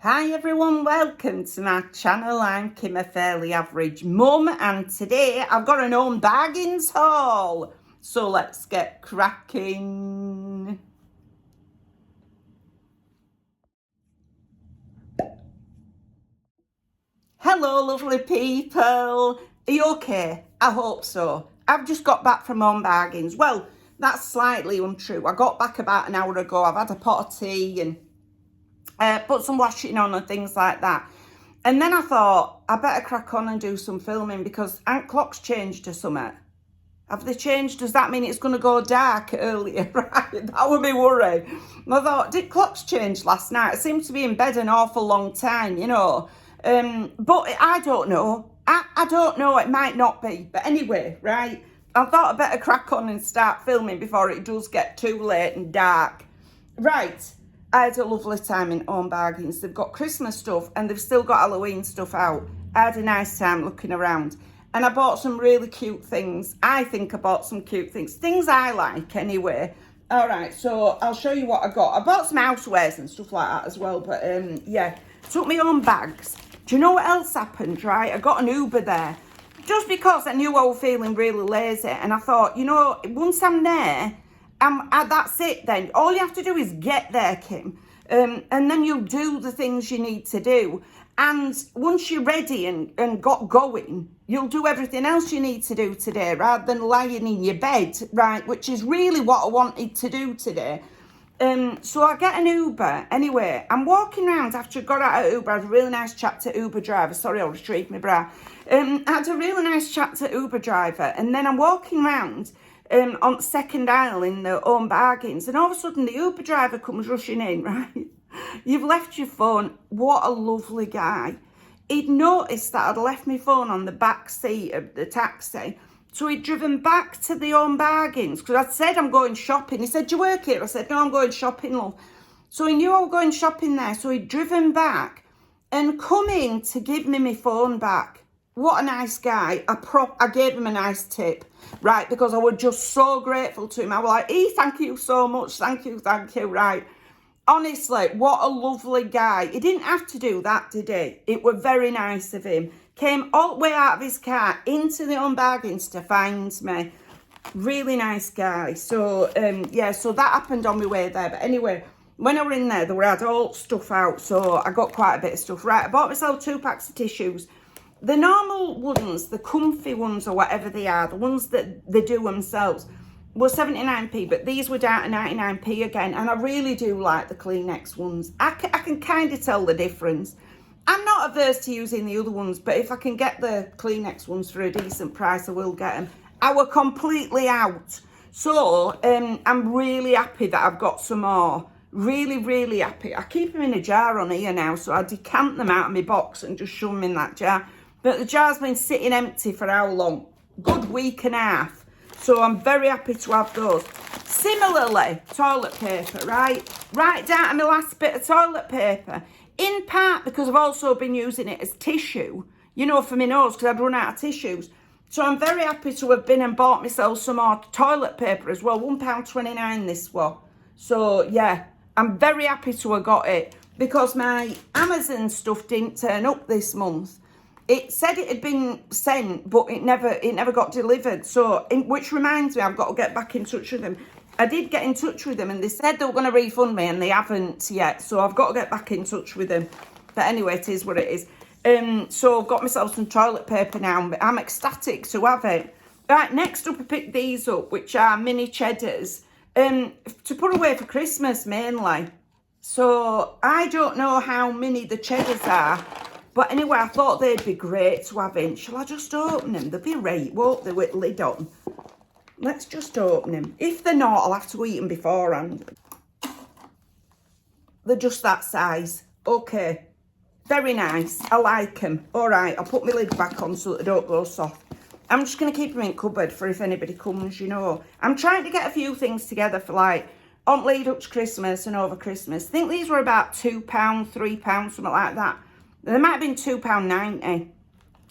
Hi everyone, welcome to my channel. I'm Kim, a fairly average mum, and today I've got an home bargains haul. So let's get cracking. Hello lovely people. Are you okay? I hope so. I've just got back from home bargains. Well, that's slightly untrue. I got back about an hour ago. I've had a pot of tea and put some washing on and things like that. And then I thought, I better crack on and do some filming because aren't clocks changed to summer? Have they changed? Does that mean it's going to go dark earlier? Right, that would be worry. And I thought, did clocks change last night? I seemed to be in bed an awful long time, you know. But I don't know. I don't know, it might not be. But anyway, right, I thought I better crack on and start filming before it does get too late and dark. Right, I had a lovely time in Home Bargains. They've got Christmas stuff and they've still got Halloween stuff out. I had a nice time looking around. And I bought some really cute things. I think I bought some cute things. Things I like anyway. All right, so I'll show you what I got. I bought some housewares and stuff like that as well. But yeah, took me on bags. Do you know what else happened, right? I got an Uber there. Just because I knew I was feeling really lazy. And I thought, you know, once I'm there, that's it then. All you have to do is get there, Kim. And then you'll do the things you need to do. And once you're ready and got going, you'll do everything else you need to do today rather than lying in your bed, right? Which is really what I wanted to do today. So I get an Uber. Anyway, I'm walking around after I got out of Uber. I had a really nice chat to Uber driver. Sorry, I retrieved my bra. I had a really nice chat to Uber driver. And then I'm walking around on second aisle in the Home Bargains. And all of a sudden, the Uber driver comes rushing in, right? You've left your phone. What a lovely guy. He'd noticed that I'd left my phone on the back seat of the taxi. So he'd driven back to the Home Bargains because I'd said I'm going shopping. He said, do you work here? I said, no, I'm going shopping, love. So he knew I was going shopping there. So he'd driven back and come in to give me my phone back. What a nice guy. I gave him a nice tip, right? Because I was just so grateful to him. I was like, thank you so much. Thank you, right? Honestly, what a lovely guy. He didn't have to do that, did he? It was very nice of him. Came all the way out of his car into the Home Bargains to find me. Really nice guy. So, yeah, so that happened on my way there. But anyway, when I were in there, they had all stuff out. So I got quite a bit of stuff. Right, I bought myself 2 packs of tissues. The normal ones, the comfy ones or whatever they are, the ones that they do themselves, were 79p, but these were down to 99p again, and I really do like the Kleenex ones. I can kind of tell the difference. I'm not averse to using the other ones, but if I can get the Kleenex ones for a decent price, I will get them. I were completely out, so I'm really happy that I've got some more. Really, really happy. I keep them in a jar on here now, so I decant them out of my box and just shove them in that jar. But the jar's been sitting empty for how long? Good week and a half. So I'm very happy to have those. Similarly, toilet paper, right? Right down to my last bit of toilet paper. In part because I've also been using it as tissue, you know, for my nose because I'd run out of tissues. So I'm very happy to have been and bought myself some more toilet paper as well. £1.29 this was. So yeah, I'm very happy to have got it because my Amazon stuff didn't turn up this month. It said it had been sent, but it never got delivered. So, which reminds me, I've got to get back in touch with them. I did get in touch with them, and they said they were going to refund me, and they haven't yet. So I've got to get back in touch with them. But anyway, it is what it is. So I've got myself some toilet paper now. I'm ecstatic to have it. Right, next up, I picked these up, which are mini cheddars, to put away for Christmas mainly. So I don't know how many the cheddars are. But anyway, I thought they'd be great to have in. Shall I just open them? They'll be right, won't they, with lid on? Let's just open them. If they're not, I'll have to eat them beforehand. They're just that size. Okay. Very nice. I like them. All right, I'll put my lid back on so that they don't go soft. I'm just going to keep them in cupboard for if anybody comes, you know. I'm trying to get a few things together for, like, on lead up to Christmas and over Christmas. I think these were about £2, £3, something like that. They might have been £2.90,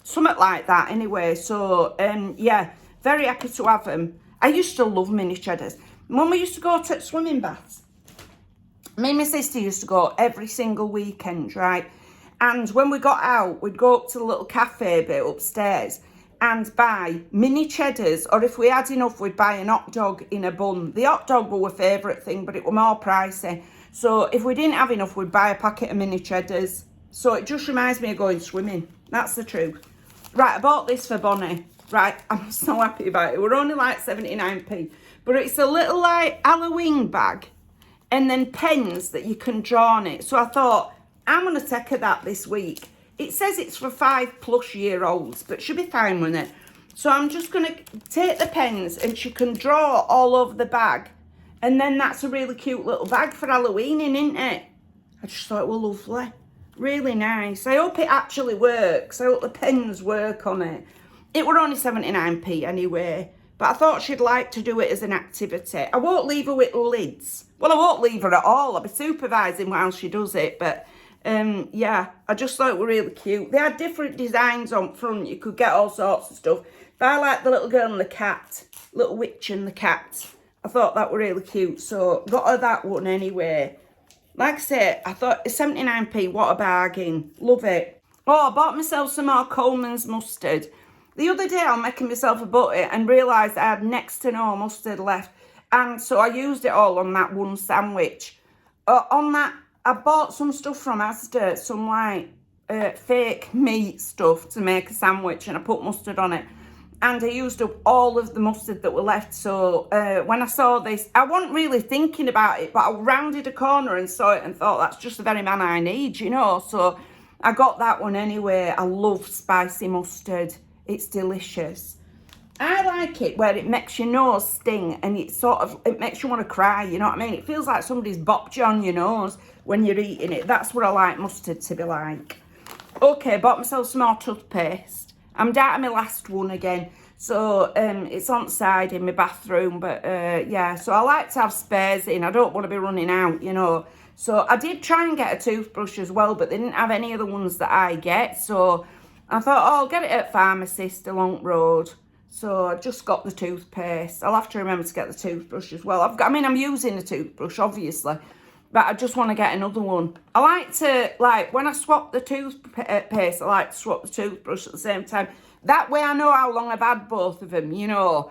something like that anyway. So, yeah, very happy to have them. I used to love mini cheddars. When we used to go to swimming baths, Me and my sister used to go every single weekend, right? And when we got out, we'd go up to the little cafe bit upstairs and buy mini cheddars, or if we had enough, we'd buy an hot dog in a bun. The hot dog were our favourite thing, but it were more pricey. So if we didn't have enough, we'd buy a packet of mini cheddars. So it just reminds me of going swimming. That's the truth. Right, I bought this for Bonnie. Right, I'm so happy about it. We're only like 79p. But it's a little like Halloween bag. And then pens that you can draw on it. So I thought, I'm going to take her that this week. It says it's for 5+-year-olds, but she'll be fine with it. So I'm just going to take the pens and she can draw all over the bag. And then that's a really cute little bag for Halloween, isn't it? I just thought it was lovely. Really nice. I hope it actually works. I hope the pens work on it. It were only 79p anyway. But I thought she'd like to do it as an activity. I won't leave her with lids. Well, I won't leave her at all. I'll be supervising while she does it. But, yeah, I just thought it were really cute. They had different designs on front. You could get all sorts of stuff. But I like the little girl and the cat. Little witch and the cat. I thought that were really cute. So, got her that one anyway. Like I said, I thought 79p, what a bargain. Love it. Oh, I bought myself some more Coleman's mustard. The other day, I was making myself a butty and realised I had next to no mustard left. And so I used it all on that one sandwich. On that, I bought some stuff from Asda, some like fake meat stuff to make a sandwich, and I put mustard on it. And I used up all of the mustard that were left. So when I saw this, I wasn't really thinking about it, but I rounded a corner and saw it and thought, that's just the very man I need, you know. So I got that one anyway. I love spicy mustard. It's delicious. I like it where it makes your nose sting and it makes you want to cry, you know what I mean? It feels like somebody's bopped you on your nose when you're eating it. That's what I like mustard to be like. Okay, bought myself some more toothpaste. I'm down to my last one again. So it's on the side in my bathroom. But yeah, so I like to have spares in. I don't want to be running out, you know. So I did try and get a toothbrush as well, but they didn't have any of the ones that I get. So I thought, oh, I'll get it at Pharmacist along the road. So I just got the toothpaste. I'll have to remember to get the toothbrush as well. I'm using a toothbrush, obviously. But I just want to get another one. I like to, when I swap the toothpaste, I like to swap the toothbrush at the same time. That way I know how long I've had both of them, you know.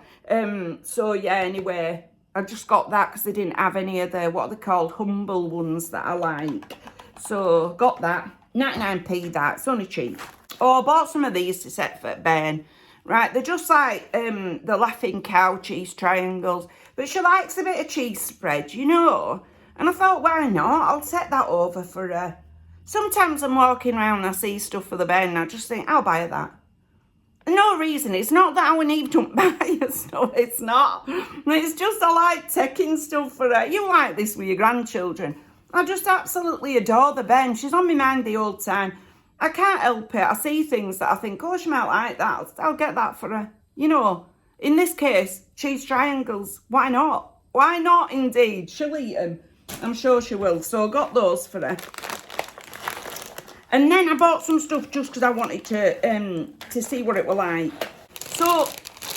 So, yeah, anyway, I just got that because they didn't have any of the, what are they called, humble ones that I like. So, got that. 99p that. It's only cheap. Oh, I bought some of these to set for Ben. Right, they're just like the Laughing Cow cheese triangles. But she likes a bit of cheese spread, you know. And I thought, why not? I'll set that over for her. Sometimes I'm walking around and I see stuff for the Ben and I just think, I'll buy her that. No reason. It's not that I would need to buy her stuff. It's not. It's just I like taking stuff for her. You like this with your grandchildren. I just absolutely adore the Ben. She's on my mind the whole time. I can't help it. I see things that I think, oh, she might like that. I'll get that for her. You know, in this case, cheese triangles. Why not? Why not, indeed? She'll eat them. I'm sure she will. So I got those for her. And then I bought some stuff just because I wanted to see what it were like. So,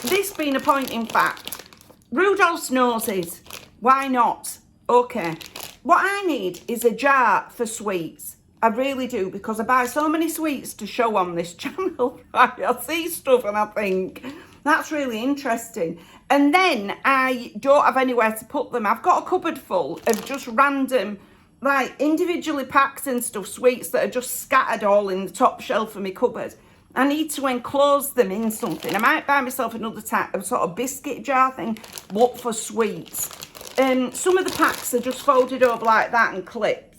this being a point in fact, Rudolph's noses. Why not? Okay. What I need is a jar for sweets. I really do, because I buy so many sweets to show on this channel. I see stuff and I think, that's really interesting. And then I don't have anywhere to put them. I've got a cupboard full of just random, like, individually packed and stuff, sweets that are just scattered all in the top shelf of my cupboard. I need to enclose them in something. I might buy myself another type of sort of biscuit jar thing, but for sweets. Some of the packs are just folded over like that and clipped.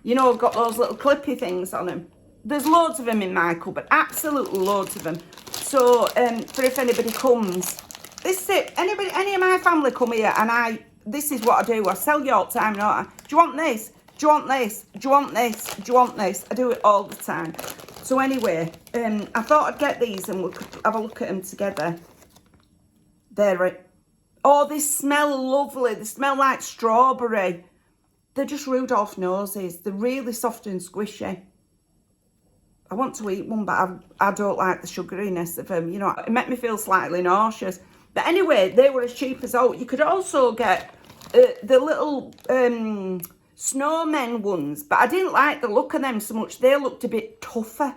You know, I've got those little clippy things on them. There's loads of them in my cupboard, absolutely loads of them. So, for if anybody comes, this is it. Any of my family come here and this is what I do. I sell you all the time, don't I? Do you want this? Do you want this? Do you want this? Do you want this? I do it all the time. So anyway, I thought I'd get these and we could have a look at them together. They're, oh, they smell lovely. They smell like strawberry. They're just Rudolph noses. They're really soft and squishy. I want to eat one, but I don't like the sugariness of them. You know, it made me feel slightly nauseous. But anyway, they were as cheap as all. You could also get the little snowmen ones, but I didn't like the look of them so much. They looked a bit tougher,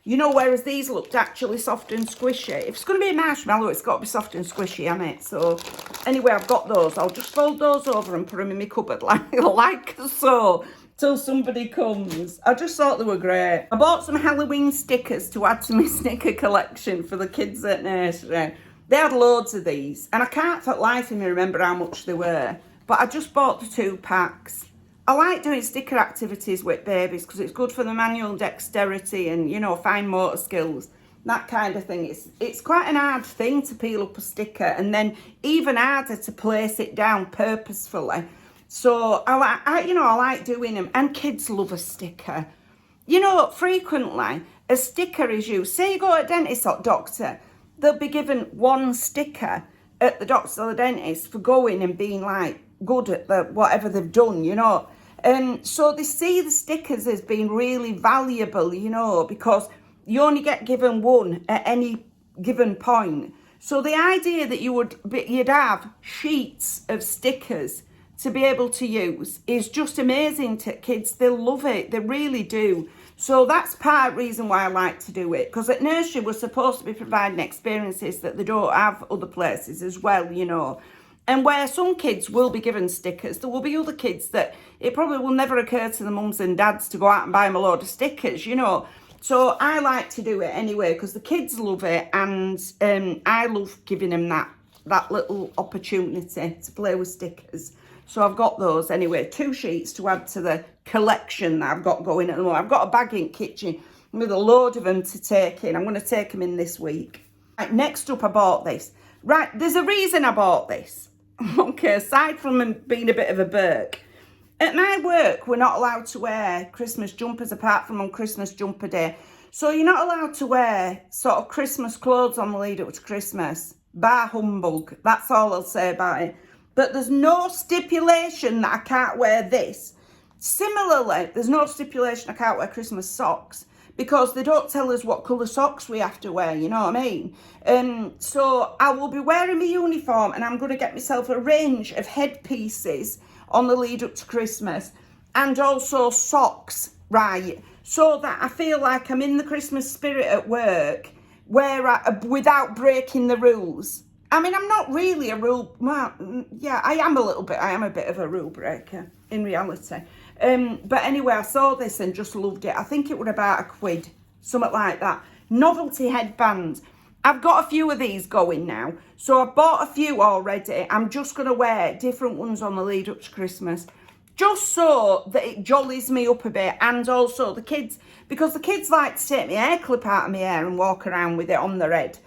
you know, whereas these looked actually soft and squishy. If it's going to be a marshmallow, it's got to be soft and squishy, hasn't it? So anyway, I've got those. I'll just fold those over and put them in my cupboard like so, till somebody comes. I just thought they were great. I bought some Halloween stickers to add to my sticker collection for the kids at nursery. They had loads of these, and I can't for life of me remember how much they were, but I just bought the 2 packs. I like doing sticker activities with babies because it's good for the manual dexterity and, you know, fine motor skills, that kind of thing. It's quite an hard thing to peel up a sticker, and then even harder to place it down purposefully. So I like doing them, and kids love a sticker. You know, frequently a sticker is used. Say you go to a dentist or doctor, they'll be given 1 sticker at the doctor or the dentist for going and being like good at the whatever they've done, you know. So they see the stickers as being really valuable, you know, because you only get given 1 at any given point. So the idea that you'd have sheets of stickers to be able to use is just amazing to kids. They'll love it, they really do. So that's part of the reason why I like to do it, because at nursery we're supposed to be providing experiences that they don't have other places as well, you know. And where some kids will be given stickers, there will be other kids that it probably will never occur to the mums and dads to go out and buy them a load of stickers, you know. So I like to do it anyway because the kids love it, and I love giving them that little opportunity to play with stickers. So I've got those anyway, 2 sheets to add to the collection that I've got going at the moment. I've got a bag in the kitchen with a load of them to take in. I'm going to take them in this week. Right, next up, I bought this. Right, there's a reason I bought this. Okay, aside from them being a bit of a Burke. At my work, we're not allowed to wear Christmas jumpers apart from on Christmas jumper day. So you're not allowed to wear sort of Christmas clothes on the lead up to Christmas. Bar humbug. That's all I'll say about it. But there's no stipulation that I can't wear this. Similarly, there's no stipulation I can't wear Christmas socks because they don't tell us what colour socks we have to wear, you know what I mean? So I will be wearing my uniform, and I'm going to get myself a range of headpieces on the lead up to Christmas, and also socks, right? So that I feel like I'm in the Christmas spirit at work, without breaking the rules. I mean, I'm not really a rule, well, yeah, I am a bit of a rule breaker in reality. But anyway, I saw this and just loved it. I think it was about £1, something like that. Novelty headbands. I've got a few of these going now. So I've bought a few already. I'm just going to wear different ones on the lead up to Christmas, just so that it jollies me up a bit. And also the kids, because the kids like to take my hair clip out of my hair and walk around with it on their head.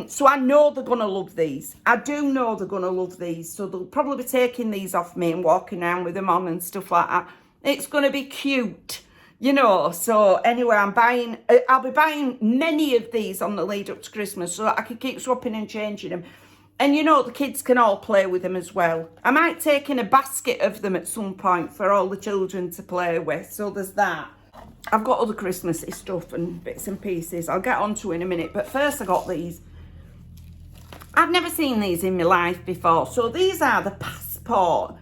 So I know they're going to love these. I do know they're going to love these. So they'll probably be taking these off me and walking around with them on and stuff like that. It's going to be cute, you know. So anyway, I'll be buying many of these on the lead up to Christmas so that I can keep swapping and changing them. And, you know, the kids can all play with them as well. I might take in a basket of them at some point for all the children to play with. So there's that. I've got other Christmassy stuff and bits and pieces I'll get onto in a minute. But first I got these. I've never seen these in my life before. So these are the Passport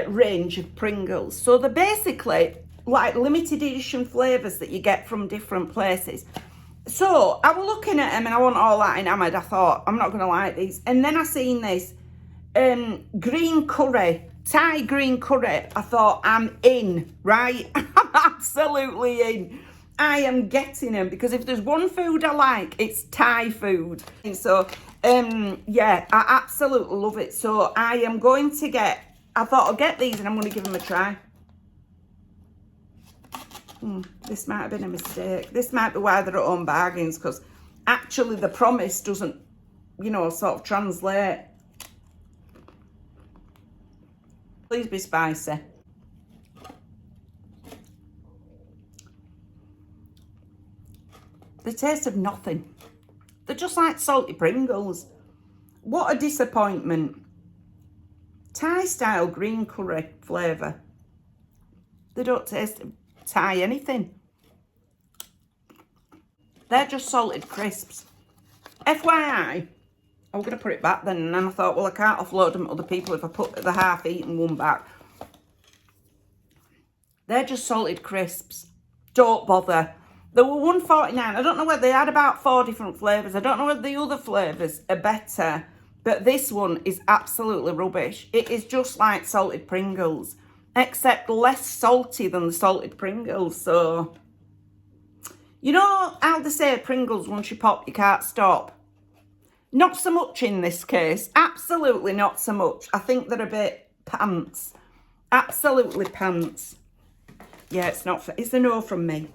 range of Pringles. So they're basically like limited edition flavours that you get from different places. So I was looking at them and I wasn't all that enamoured. I thought, I'm not going to like these. And then I seen this green curry, Thai green curry. I thought, I'm in, right? I'm absolutely in. I am getting them because if there's one food I like, it's Thai food. And so, yeah, I absolutely love it. So I am going to I thought I'll get these and I'm going to give them a try. This might have been a mistake. This might be why they're at home bargains, because actually the promise doesn't, you know, sort of translate. Please be spicy. They taste of nothing. They're just like salty Pringles. What a disappointment. Thai style green curry flavour. They don't taste Thai anything. They're just salted crisps. FYI, I was going to put it back then, and then I thought, well, I can't offload them to other people if I put the half-eaten one back. They're just salted crisps. Don't bother. They were $1.49. I don't know whether they had about 4 different flavours. I don't know whether the other flavours are better. But this one is absolutely rubbish. It is just like salted Pringles, except less salty than the salted Pringles. So, you know how they say Pringles, once you pop, you can't stop? Not so much in this case. Absolutely not so much. I think they're a bit pants. Absolutely pants. Yeah, it's a no from me.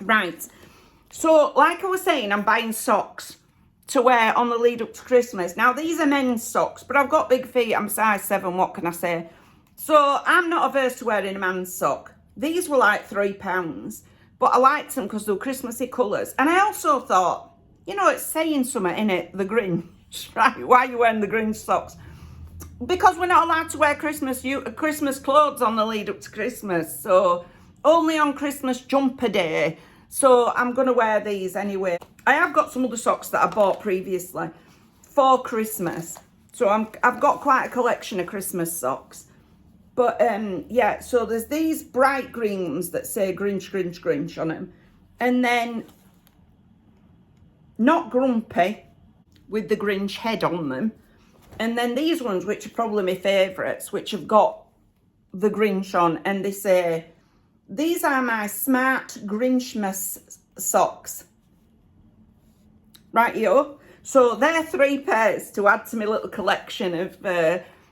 Right. So, like I was saying, I'm buying socks to wear on the lead up to Christmas. Now, these are men's socks, but I've got big feet. I'm size 7. What can I say? So, I'm not averse to wearing a man's sock. These were like £3, but I liked them because they were Christmassy colours. And I also thought, you know, it's saying something, innit? The Grinch, right? Why are you wearing the Grinch socks? Because we're not allowed to wear Christmas clothes on the lead up to Christmas. So, only on Christmas jumper day. So, I'm going to wear these anyway. I have got some other socks that I bought previously for Christmas. So, I've got quite a collection of Christmas socks. But, yeah, so there's these bright green ones that say Grinch, Grinch, Grinch on them. And then, not grumpy, with the Grinch head on them. And then these ones, which are probably my favourites, which have got the Grinch on. And they say, these are my smart Grinchmas socks. Right, yo. So they're 3 pairs to add to my little collection of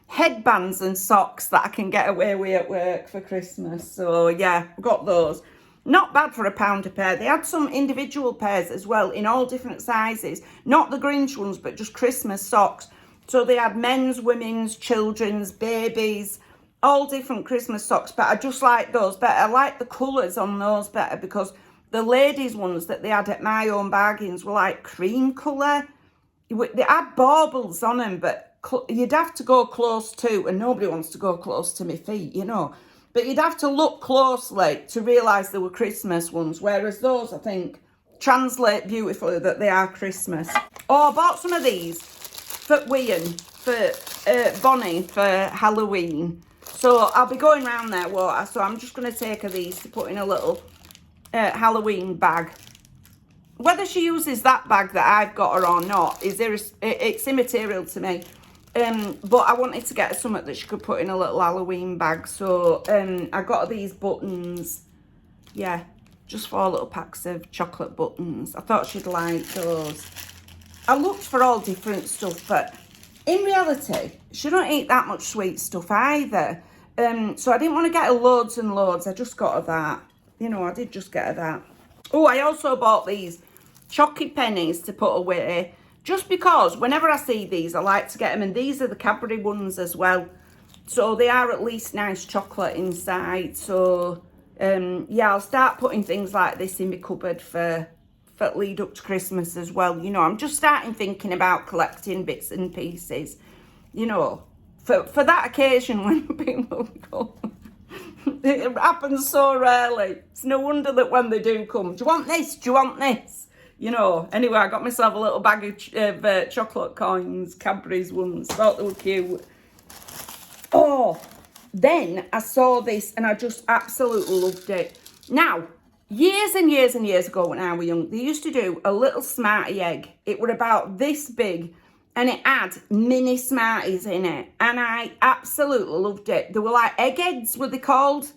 headbands and socks that I can get away with at work for Christmas. So yeah, got those. Not bad for £1 a pair. They had some individual pairs as well in all different sizes. Not the Grinch ones, but just Christmas socks. So they had men's, women's, children's, babies, all different Christmas socks. But I just like those better. I like the colours on those better because the ladies' ones that they had at my own bargains were like cream colour. They had baubles on them, but you'd have to go close to, and nobody wants to go close to my feet, you know. But you'd have to look closely to realise they were Christmas ones, whereas those, I think, translate beautifully that they are Christmas. Oh, I bought some of these for Wian, for Bonnie, for Halloween. So I'll be going round there, won't I? So I'm just going to take her these to put in a little Halloween bag. Whether she uses that bag that I've got her or not, it's immaterial to me. But I wanted to get her something that she could put in a little Halloween bag. So I got her these buttons. Yeah, just 4 little packs of chocolate buttons. I thought she'd like those. I looked for all different stuff, but in reality, she don't eat that much sweet stuff either. So I didn't want to get her loads and loads. I just got her that. You know, I did just get her that. Oh, I also bought these chocky pennies to put away. Just because whenever I see these, I like to get them. And these are the Cadbury ones as well. So they are at least nice chocolate inside. So, yeah, I'll start putting things like this in my cupboard for lead up to Christmas as well. You know, I'm just starting thinking about collecting bits and pieces. You know, for that occasion when people come. It happens so rarely. It's no wonder that when they do come, do you want this? Do you want this? You know, anyway, I got myself a little bag of chocolate coins, Cadbury's ones. Thought they were cute. Oh, then I saw this and I just absolutely loved it. Now, years and years and years ago when I was young, they used to do a little Smartie egg. It were about this big and it had mini Smarties in it. And I absolutely loved it. They were like eggheads, were they called?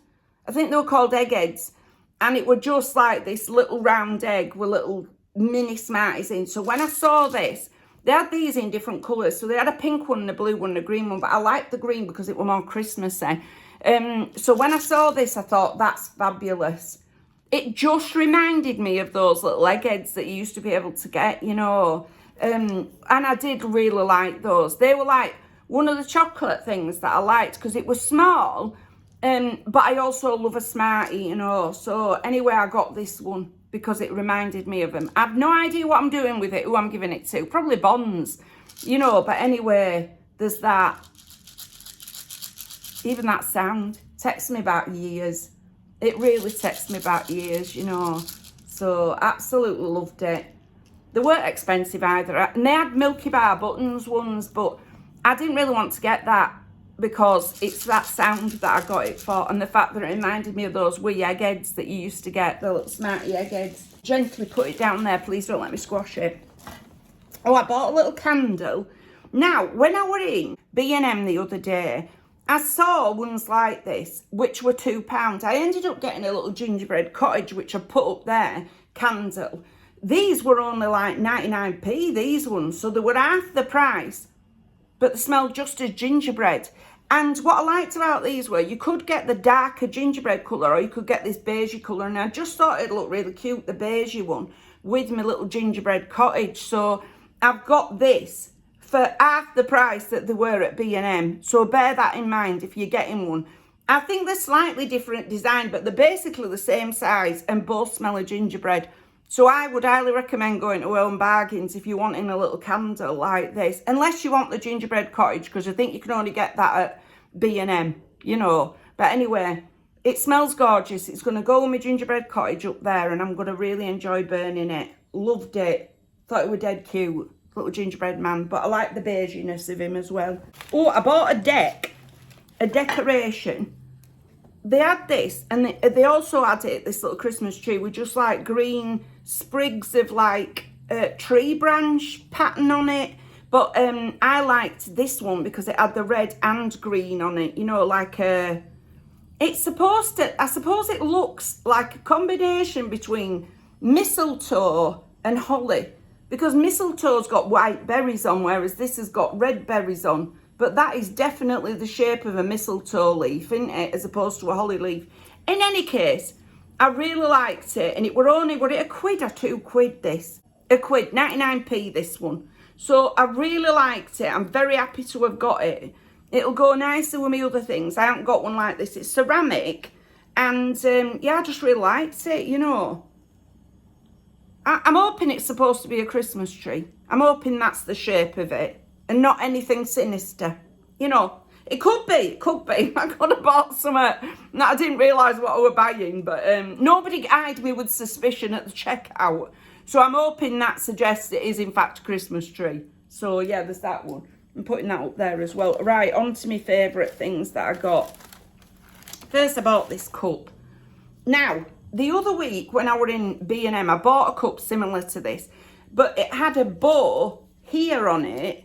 I think they were called eggheads. And it were just like this little round egg with little mini Smarties in. So when I saw this, they had these in different colours. So they had a pink one, a blue one, a green one. But I liked the green because it were more Christmassy. So when I saw this, I thought, that's fabulous. It just reminded me of those little eggheads that you used to be able to get, you know. And I did really like those. They were like one of the chocolate things that I liked because it was small. But I also love a Smartie, you know. So anyway, I got this one because it reminded me of them. I have no idea what I'm doing with it, who I'm giving it to. Probably Bonds, you know. But anyway, there's that. Even that sound takes me back years. It really takes me back years, you know. So absolutely loved it. They weren't expensive either. And they had Milky Bar buttons ones, but I didn't really want to get that because it's that sound that I got it for, and the fact that it reminded me of those wee eggheads that you used to get, the little smarty eggheads. Gently put it down there, please don't let me squash it. Oh, I bought a little candle. Now, when I were in B&M the other day, I saw ones like this, which were £2. I ended up getting a little gingerbread cottage, which I put up there, candle. These were only like 99p, these ones, so they were half the price, but they smelled just as gingerbread. And what I liked about these were you could get the darker gingerbread colour, or you could get this beigey colour, and I just thought it'd look really cute, the beigey one, with my little gingerbread cottage. So I've got this for half the price that they were at B&M. So bear that in mind if you're getting one. I think they're slightly different design, but they're basically the same size and both smell of gingerbread. So I would highly recommend going to Home Bargains if you're wanting a little candle like this. Unless you want the gingerbread cottage, because I think you can only get that at B&M, you know. But anyway, it smells gorgeous. It's going to go with my gingerbread cottage up there, and I'm going to really enjoy burning it. Loved it. Thought it was dead cute. Little gingerbread man, but I like the beiginess of him as well. Oh, I bought a decoration. They had this, and they also had it, this little Christmas tree with just like green sprigs of like tree branch pattern on it. But I liked this one because it had the red and green on it, you know, like it's supposed to, I suppose it looks like a combination between mistletoe and holly. Because mistletoe's got white berries on, whereas this has got red berries on. But that is definitely the shape of a mistletoe leaf, isn't it? As opposed to a holly leaf. In any case, I really liked it. And it were only, were it £1 or £2 this? £1, 99p this one. So I really liked it. I'm very happy to have got it. It'll go nicer with my other things. I haven't got one like this. It's ceramic. And yeah, I just really liked it, you know. I'm hoping it's supposed to be a Christmas tree. I'm hoping that's the shape of it and not anything sinister. You know, it could be. I could have bought some that I didn't realise what I were buying, but nobody eyed me with suspicion at the checkout. So I'm hoping that suggests it is in fact a Christmas tree. So yeah, there's that one. I'm putting that up there as well. Right, on to my favourite things that I got. First, I bought this cup. Now, the other week when I were in B&M, I bought a cup similar to this, but it had a bow here on it,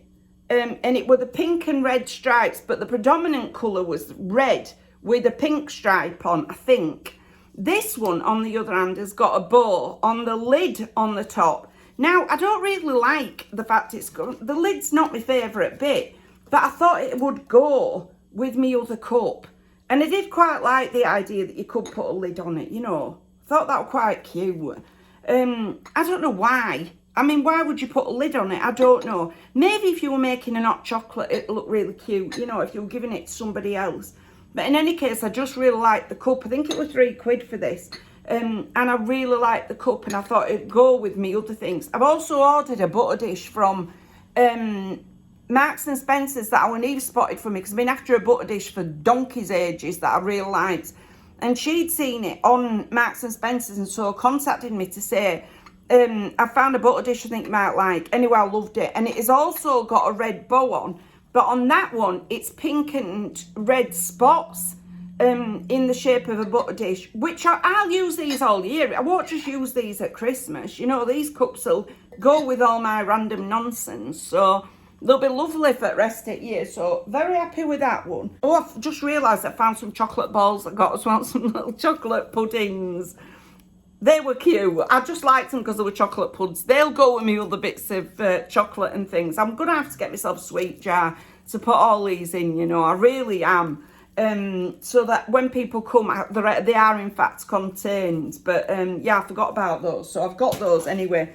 and it were the pink and red stripes, but the predominant colour was red with a pink stripe on, I think. This one, on the other hand, has got a bow on the lid on the top. Now, I don't really like the fact it's got, the lid's not my favourite bit, but I thought it would go with me other cup. And I did quite like the idea that you could put a lid on it, you know. I thought that was quite cute. I don't know why. I mean, why would you put a lid on it? I don't know. Maybe if you were making a hot chocolate, it'd look really cute, you know, if you were giving it to somebody else. But in any case, I just really liked the cup. I think it was £3 for this. And I really liked the cup, and I thought it'd go with me other things. I've also ordered a butter dish from Marks and Spencer's that our Neve spotted for me, because I've been after a butter dish for donkey's ages that I really liked, and she'd seen it on Marks and Spencer's, and so contacted me to say, I found a butter dish I think you might like. Anyway, I loved it, and it has also got a red bow on, but on that one it's pink and red spots in the shape of a butter dish, which I'll use these all year. I won't just use these at Christmas, you know. These cups will go with all my random nonsense, so they'll be lovely for the rest of the year. So very happy with that one. Oh, I've just realised I found some chocolate balls I got as well, some little chocolate puddings. They were cute. I just liked them because they were chocolate puds. They'll go with me other bits of chocolate and things. I'm going to have to get myself a sweet jar to put all these in, you know. I really am. So that when people come, they are in fact contained. But yeah, I forgot about those. So I've got those anyway.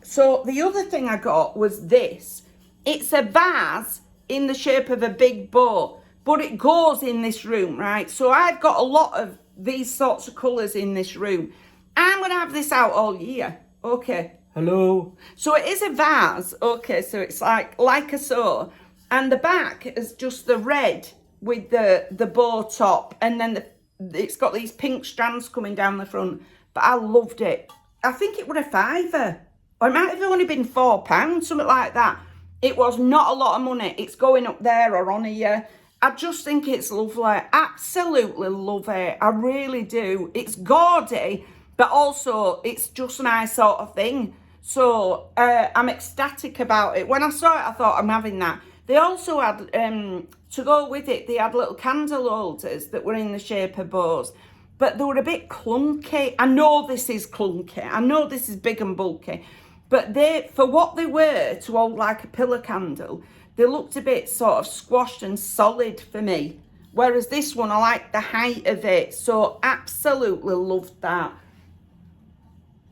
So the other thing I got was this. It's a vase in the shape of a big bow, but it goes in this room, right? So I've got a lot of these sorts of colours in this room. I'm going to have this out all year. Okay. Hello. So it is a vase. Okay, so it's like a so. And the back is just the red with the bow top. And then it's got these pink strands coming down the front. But I loved it. I think it would have £5. Or it might have only been £4, something like that. It was not a lot of money. It's going up there or on here. I just think it's lovely. Absolutely love it. I really do. It's gaudy, but also it's just my sort of thing. So I'm ecstatic about it. When I saw it, I thought, I'm having that. They also had, to go with it, they had little candle holders that were in the shape of bows, but they were a bit clunky. I know this is clunky. I know this is big and bulky, but they, for what they were to hold like a pillar candle, they looked a bit sort of squashed and solid for me. Whereas this one, I like the height of it. So absolutely loved that.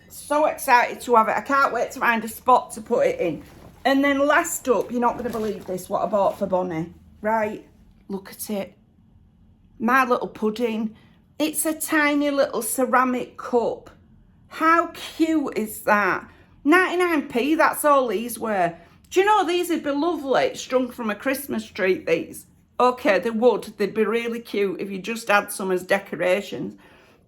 So excited to have it. I can't wait to find a spot to put it in. And then last up, you're not going to believe this, what I bought for Bonnie. Right, look at it. My little pudding. It's a tiny little ceramic cup. How cute is that? 99p, that's all these were. Do you know these would be lovely strung from a Christmas tree, these? Okay, they would. They'd be really cute if you just had some as decorations.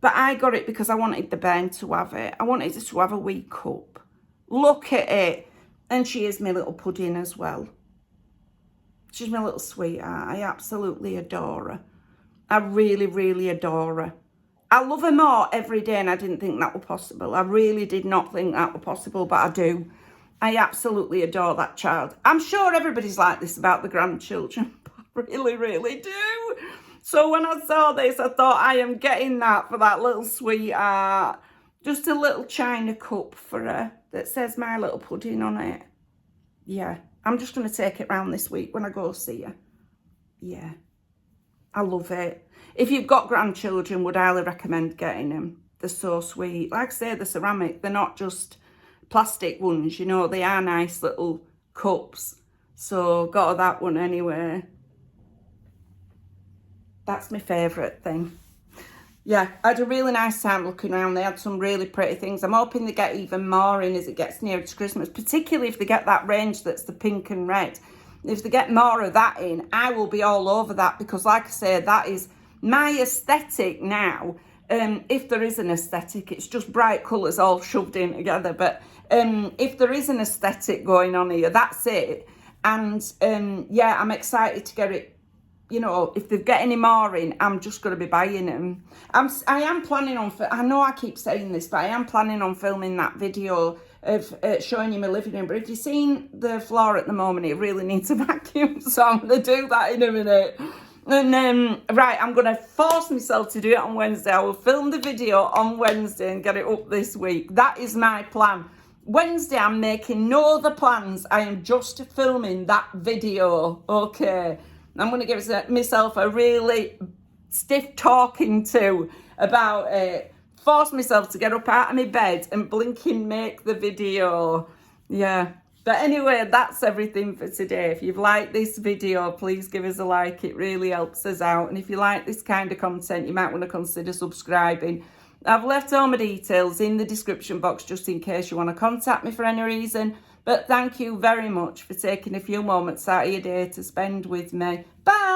But I got it because I wanted the Ben to have it. I wanted to have a wee cup. Look at it. And she is my little pudding as well. She's my little sweetheart. I absolutely adore her. I really, really adore her. I love her more every day, and I didn't think that was possible. I really did not think that was possible, but I do. I absolutely adore that child. I'm sure everybody's like this about the grandchildren, but I really, really do. So when I saw this, I thought, I am getting that for that little sweetheart. Just a little china cup for her that says My Little Pudding on it. Yeah, I'm just going to take it round this week when I go see her. Yeah, I love it. If you've got grandchildren, would highly recommend getting them. They're so sweet. Like I say, they're ceramic. They're not just plastic ones, you know. They are nice little cups. So got her that one anyway. That's my favourite thing. Yeah, I had a really nice time looking around. They had some really pretty things. I'm hoping they get even more in as it gets nearer to Christmas, particularly if they get that range that's the pink and red. If they get more of that in, I will be all over that because, like I say, that is my aesthetic now. If there is an aesthetic, it's just bright colours all shoved in together. But if there is an aesthetic going on here, that's it. And yeah, I'm excited to get it. You know, if they get any more in, I'm just going to be buying them. I am planning on, I know I keep saying this, but I am planning on filming that video of showing you my living room. But if you've seen the floor at the moment, it really needs a vacuum. So I'm going to do that in a minute. And right, I'm going to force myself to do it on Wednesday. I will film the video on Wednesday and get it up this week. That is my plan. Wednesday, I'm making no other plans. I am just filming that video. Okay. I'm going to give myself a really stiff talking to about it. Force myself to get up out of my bed and blinking make the video. Yeah. But anyway, that's everything for today. If you've liked this video, please give us a like. It really helps us out. And if you like this kind of content, you might want to consider subscribing. I've left all my details in the description box just in case you want to contact me for any reason. But thank you very much for taking a few moments out of your day to spend with me. Bye!